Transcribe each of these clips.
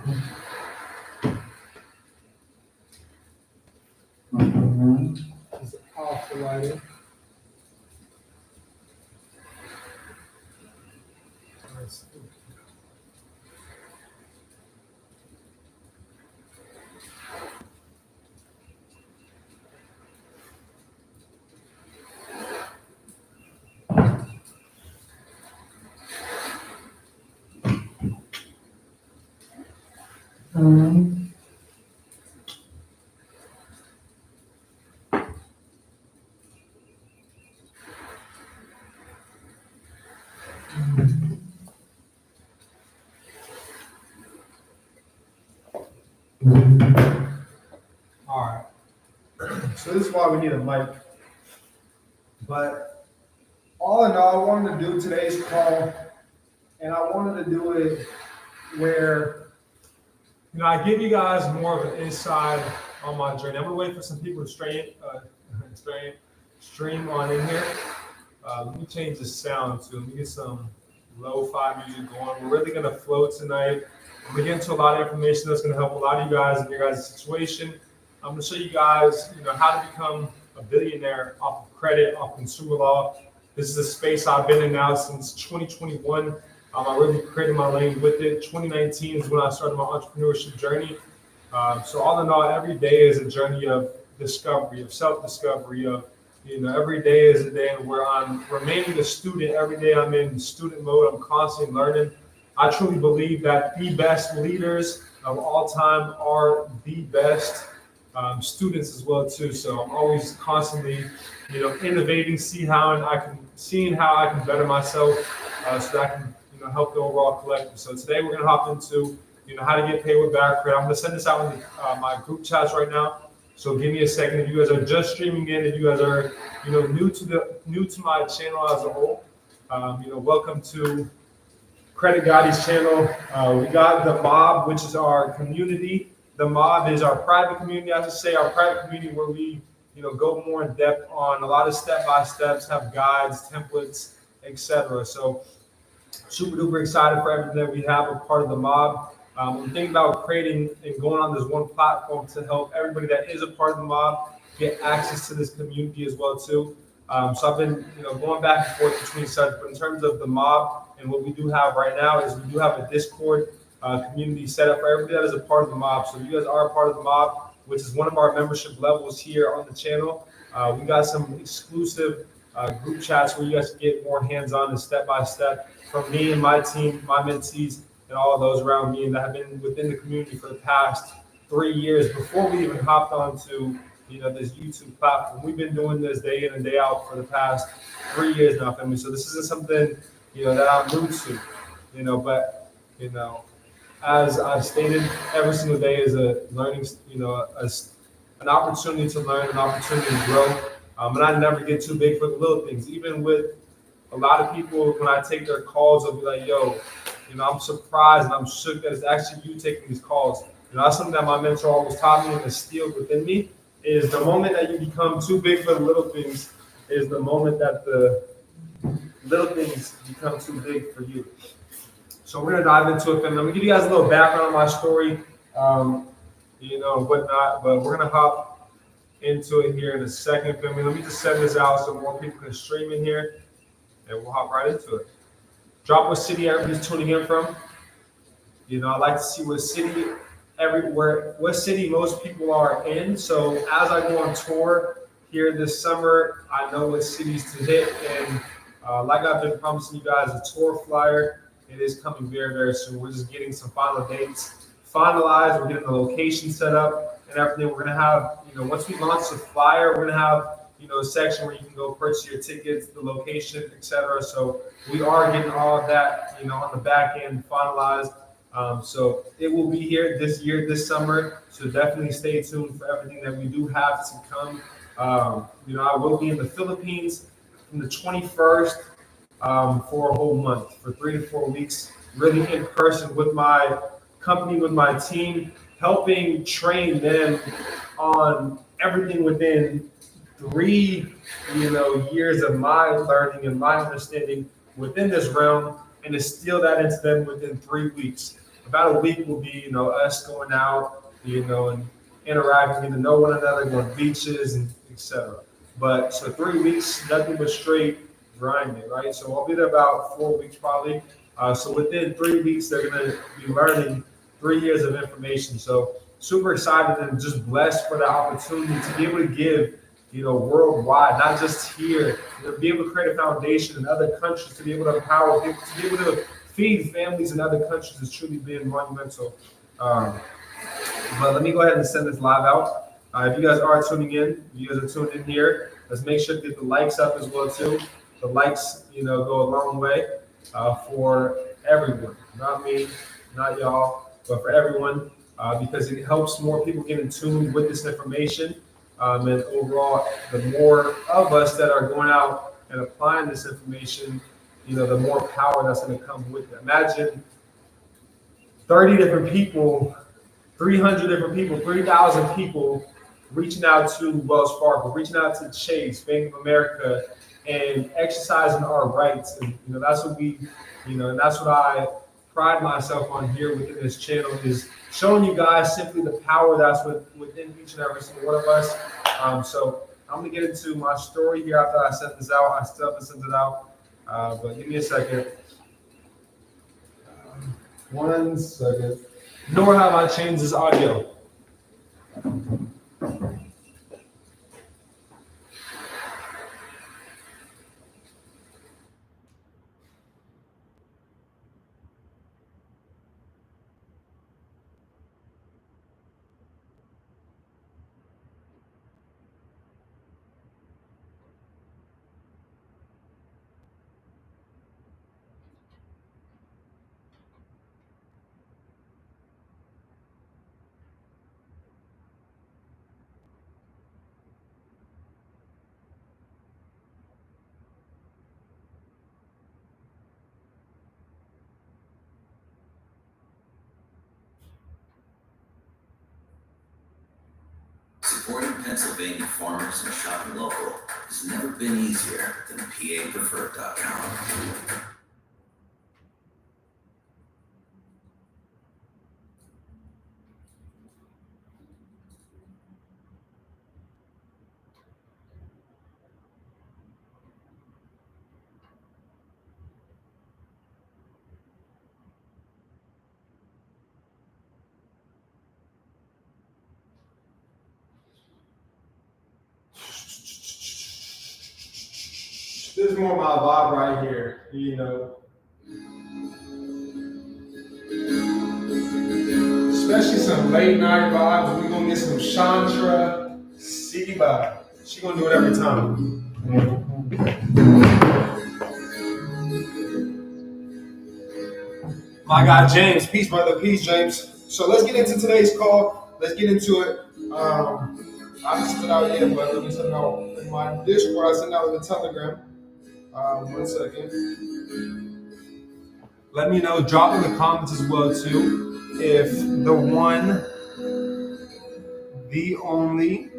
Just off the lighting. All right. So this is why we need a mic. But all in all, I wanted to do today's call, and I wanted to do it where, I give you guys more of an insight on my journey. I'm gonna wait for some people to stream on in here. Let me change the sound too. Let me get some lo-fi music going. We're really gonna flow tonight. I'm gonna get into a lot of information that's gonna help a lot of you guys in your guys' situation. I'm gonna show you guys, how to become a billionaire off of credit, off consumer law. This is a space I've been in now since 2021. I really created my lane with it. 2019 is when I started my entrepreneurship journey. So all in all, every day is a journey of discovery, of self-discovery, of, every day is a day where I'm remaining a student. Every day I'm in student mode. I'm constantly learning. I truly believe that the best leaders of all time are the best students as well too. So I'm always constantly, innovating, seeing how I can better myself, so that I can, help the overall collective. So today we're gonna hop into, how to get paid with bad credit. I'm gonna send this out in my group chats right now. So give me a second. If you guys are just streaming in, if you guys are, new to my channel as a whole, welcome to CreditGotti's channel. We got the mob, which is our community. The mob is our private community, I should say, our private community where we, go more in depth on a lot of step-by-steps, have guides, templates, etc. So super duper excited for everything that we have a part of the mob. We're thinking about creating and going on this one platform to help everybody that is a part of the mob get access to this community as well too. So I've been, going back and forth between such, but in terms of the mob and what we do have right now is we do have a Discord community set up for everybody that is a part of the mob. So if you guys are a part of the mob, which is one of our membership levels here on the channel, we got some exclusive group chats where you guys can get more hands-on and step-by-step from me and my team, my mentees, and all of those around me and that have been within the community for the past 3 years before we even hopped onto, this YouTube platform. We've been doing this day in and day out for the past 3 years now, family. So this isn't something, that I'm new to, but, as I've stated, every single day is a learning, an opportunity to learn, an opportunity to grow. And I never get too big for the little things. Even with a lot of people, when I take their calls, they'll be like, yo, I'm surprised and I'm shook that it's actually you taking these calls. That's something that my mentor always taught me and instilled within me is the moment that you become too big for the little things is the moment that the little things become too big for you. So we're gonna dive into it, and I'm gonna give you guys a little background on my story, whatnot, but we're gonna hop into it here in a second, family. Let me just send this out so more people can stream in here, and we'll hop right into it. Drop what city everybody's tuning in from. I like to see what city most people are in. So as I go on tour here this summer, I know what cities to hit, and like I've been promising you guys, a tour flyer. It is coming very, very soon. We're just getting some final dates finalized. We're getting the location set up and everything. We're going to have, once we launch the flyer, we're going to have, a section where you can go purchase your tickets, the location, etc. So we are getting all of that, on the back end finalized. So it will be here this year, this summer. So definitely stay tuned for everything that we do have to come. I will be in the Philippines from the 21st. For a whole month, for 3 to 4 weeks, really in person with my company, with my team, helping train them on everything within 3, years of my learning and my understanding within this realm, and instill that into them within 3 weeks. about a week will be, us going out, and interacting, getting to know one another, going to beaches and etc. But so 3 weeks, nothing but straight grinding, right? So I'll be there about 4 weeks probably. So within 3 weeks, they're going to be learning 3 years of information. So super excited and just blessed for the opportunity to be able to give, worldwide, not just here, be able to create a foundation in other countries, to be able to empower people, to be able to feed families in other countries has truly been monumental. But let me go ahead and send this live out. If you guys are tuning in, you guys are tuned in here, let's make sure to get the likes up as well too. The likes, go a long way for everyone, not me, not y'all, but for everyone, because it helps more people get in tune with this information. And overall, the more of us that are going out and applying this information, the more power that's going to come with it. Imagine 30 different people, 300 different people, 3,000 people reaching out to Wells Fargo, reaching out to Chase, Bank of America, and exercising our rights. And that's what we, and that's what I pride myself on here within this channel, is showing you guys simply the power that's within each and every single one of us. So I'm gonna get into my story here after I sent this out. I still haven't sent it out, but give me a second. 1 second. Nor have I changed this audio. Supporting Pennsylvania farmers and shopping local has never been easier than PAPreferred.com. This is more my vibe right here, Especially some late night vibes. We're gonna get some Chandra Siva. She gonna do it every time. My guy James, peace, brother, peace, James. So let's get into today's call. Let's get into it. I haven't sent it out yet, but let me send it out in my Discord. I sent it out in the Telegram. 1 second. Let me know. Drop in the comments as well too if the one, the only,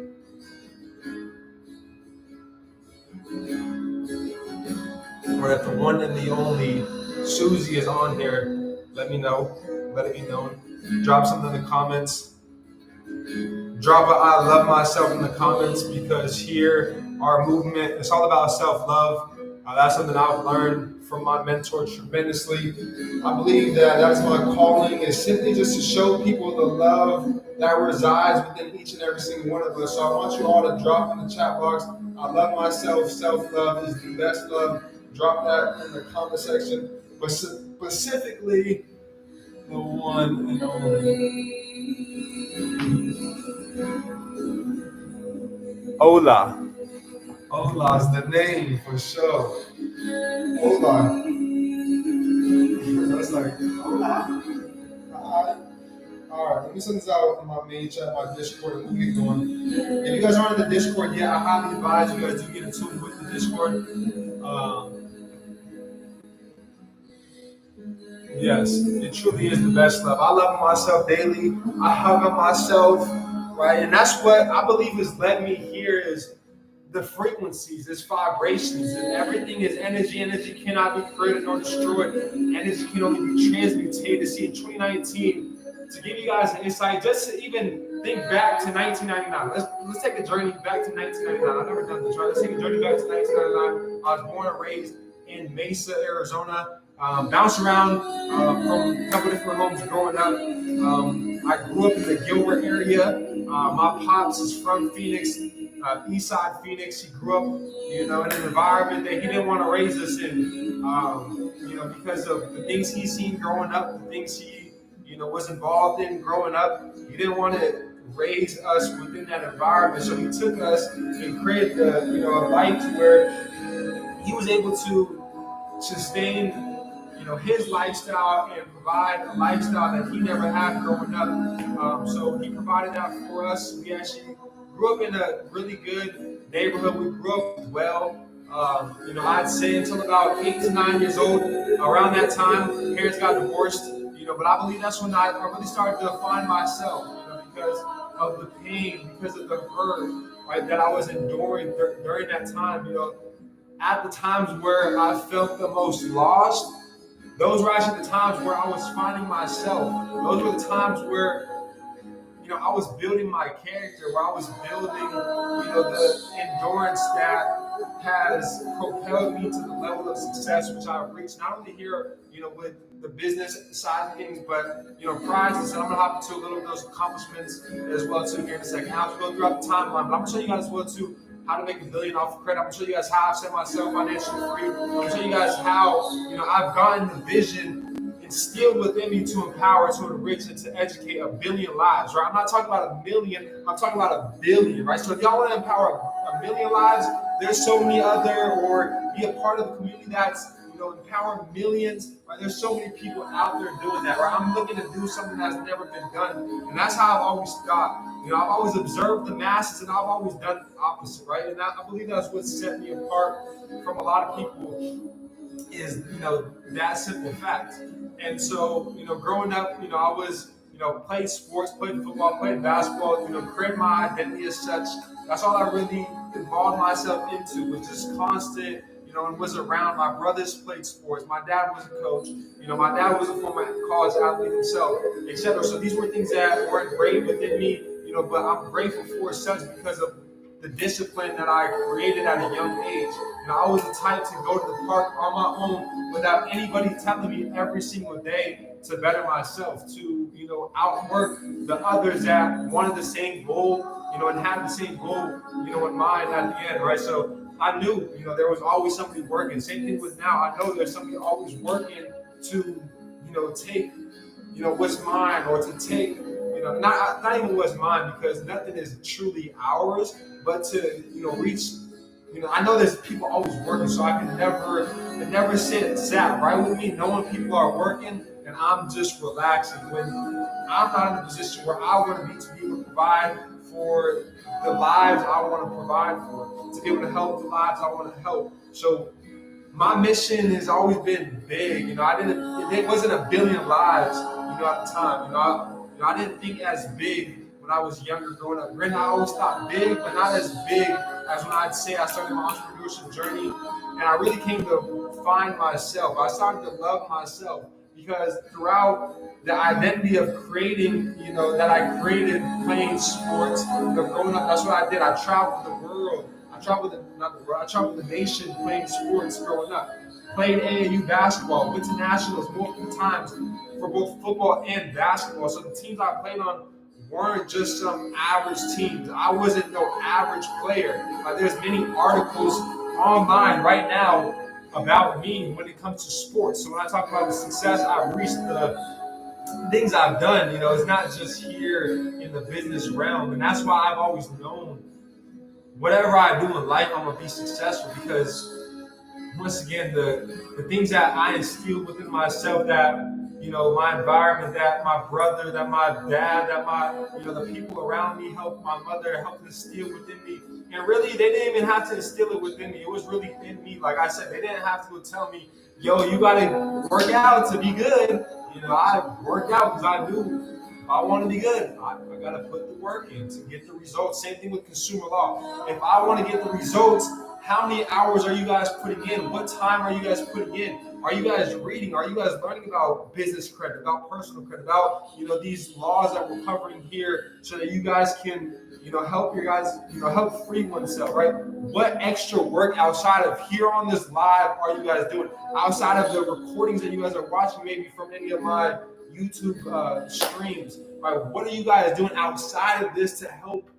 or if the one and the only Susie is on here. Let me know. Let it be known. Drop something in the comments. Drop a I love myself in the comments, because here, our movement, it's all about self-love. That's something I've learned from my mentor tremendously. I believe that that's my calling, is simply just to show people the love that resides within each and every single one of us. So I want you all to drop in the chat box, I love myself, self-love is the best love. Drop that in the comment section. But specifically, the one and only. Hola. Hola's the name for sure. Hola. That's like, hola. All right, let me send this out in my main chat, my Discord, and we'll get going. If you guys aren't in the Discord yet, I highly advise you guys do get in tune with the Discord. Yes, it truly is the best love. I love myself daily. I hug on myself, right? And that's what I believe has led me here, is the frequencies, there's vibrations, and everything is energy. Energy cannot be created nor destroyed. Energy can only be transmutated. See, in 2019, to give you guys an insight, just to even think back to 1999. Let's take a journey back to 1999. I've never done this, right? Let's take a journey back to 1999. I was born and raised in Mesa, Arizona. Bounced around from a couple different homes growing up. I grew up in the Gilbert area. My pops is from Phoenix, East Side Phoenix. He grew up, in an environment that he didn't want to raise us in, because of the things he's seen growing up, the things he, was involved in growing up. He didn't want to raise us within that environment, so he took us and created a life where he was able to sustain his lifestyle and provide a lifestyle that he never had growing up. So he provided that for us. We actually grew up in a really good neighborhood. We grew up well. I'd say until about 8 to 9 years old. Around that time, parents got divorced. But I believe that's when I really started to find myself. Because of the pain, because of the hurt, right, that I was enduring during that time. At the times where I felt the most lost. Those were actually the times where I was finding myself. Those were the times where, I was building my character, where I was building, the endurance that has propelled me to the level of success which I've reached, not only here, with the business side of things, but, prizes. And I'm going to hop into a little of those accomplishments as well, too, here in a second. I'll go throughout the timeline, but I'm going to show you guys as well, too, how to make $1 billion off of credit. I'm going to show you guys how I've set myself financially free. I'm going to show you guys how, I've gotten the vision instilled within me to empower, to enrich, and to educate 1 billion lives, right? I'm not talking about 1 million, I'm talking about 1 billion, right? So if y'all want to empower 1 million lives, there's so many other, or be a part of the community that's, empowering millions, right? There's so many people out there doing that, right? I'm looking to do something that's never been done. And that's how I've always thought. I've always observed the masses, and I've always done the opposite, right? And I believe that's what set me apart from a lot of people is, that simple fact. And so, growing up, I was, played sports, played football, played basketball, created my identity as such. That's all I really involved myself into, was just constant, and was around. My brothers played sports. My dad was a coach. My dad was a former college athlete himself, etc. So these were things that were engraved within me, but I'm grateful for such because of the discipline that I created at a young age. I was the type to go to the park on my own without anybody telling me every single day to better myself, to, outwork the others that wanted the same goal, and had the same goal, in mind at the end, right? So I knew, there was always somebody working. Same thing with now. I know there's somebody always working to, take, what's mine, or to take, not even what's mine, because nothing is truly ours, but to, reach, I know there's people always working, so I can never sat right with me knowing people are working and I'm just relaxing when I'm not in a position where I want to be able to provide for the lives I want to provide for, to be able to help the lives I want to help. So my mission has always been big. It wasn't 1 billion lives, at the time. I didn't think as big when I was younger growing up. Granted, I always thought big, but not as big as when I'd say I started my entrepreneurship journey. And I really came to find myself. I started to love myself because throughout the identity of creating, that I created playing sports, growing up, that's what I did. I traveled the world. I traveled the nation playing sports growing up. Played AAU basketball, went to nationals multiple times for both football and basketball. So the teams I played on weren't just some average teams. I wasn't no average player. There's many articles online right now about me when it comes to sports. So when I talk about the success I've reached, the things I've done, it's not just here in the business realm. And that's why I've always known whatever I do in life, I'm going to be successful, because once again, the things that I instilled within myself, that, my environment, that my brother, that my dad, that my, the people around me helped, my mother helped instill within me. And really, they didn't even have to instill it within me. It was really in me. Like I said, they didn't have to tell me, yo, you got to work out to be good. I worked out because I knew If I want to be good, I got to put the work in to get the results. Same thing with consumer law. If I want to get the results, how many hours are you guys putting in? What time are you guys putting in? Are you guys reading? Are you guys learning about business credit, about personal credit, about these laws that we're covering here, so that you guys can help your guys help free oneself, right? What extra work outside of here on this live are you guys doing? Outside of the recordings that you guys are watching, maybe from any of my YouTube streams, right? What are you guys doing outside of this to help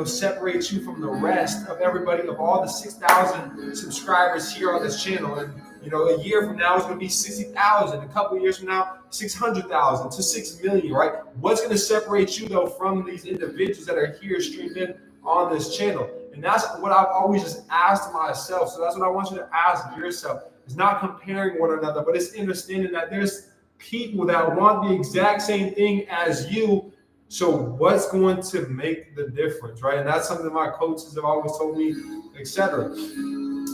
separate you from the rest of everybody, of all the 6,000 subscribers here on this channel? And a year from now it's going to be 60,000. A couple of years from now, 600,000 to 6 million, right? What's going to separate you though from these individuals that are here streamed in on this channel? And that's what I've always just asked myself. So that's what I want you to ask yourself. It's not comparing one another, but it's understanding that there's people that want the exact same thing as you. So what's going to make the difference, right? And that's something my coaches have always told me, etc.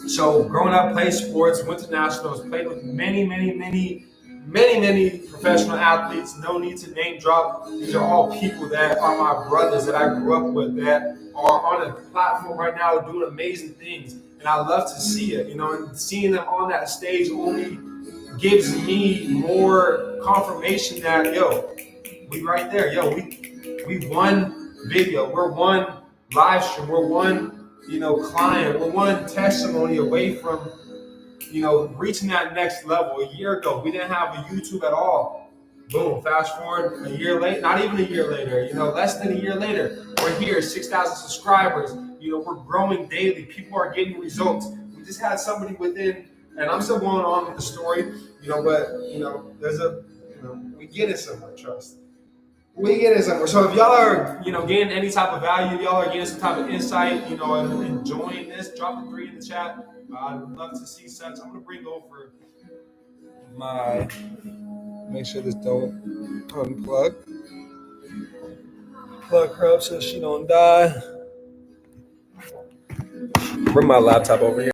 So growing up, played sports, went to nationals, played with many professional athletes. No need to name drop. These are all people that are my brothers that I grew up with, that are on a platform right now doing amazing things. And I love to see it, and seeing them on that stage only gives me more confirmation that, we right there. We won video. We're one live stream. We're one, client. We're one testimony away from, reaching that next level. A year ago, we didn't have a YouTube at all. Boom, fast forward a year later, not even a year later, less than a year later, we're here, 6,000 subscribers. We're growing daily. People are getting results. We just had somebody within, and I'm still going on with the story, but, there's we get it somewhere, trust. We get it somewhere. So if y'all are, getting any type of value, y'all are getting some type of insight, and enjoying this, drop a 3 in the chat. I'd love to see such. I'm gonna bring over make sure this don't unplug. Plug her up so she don't die. Bring my laptop over here.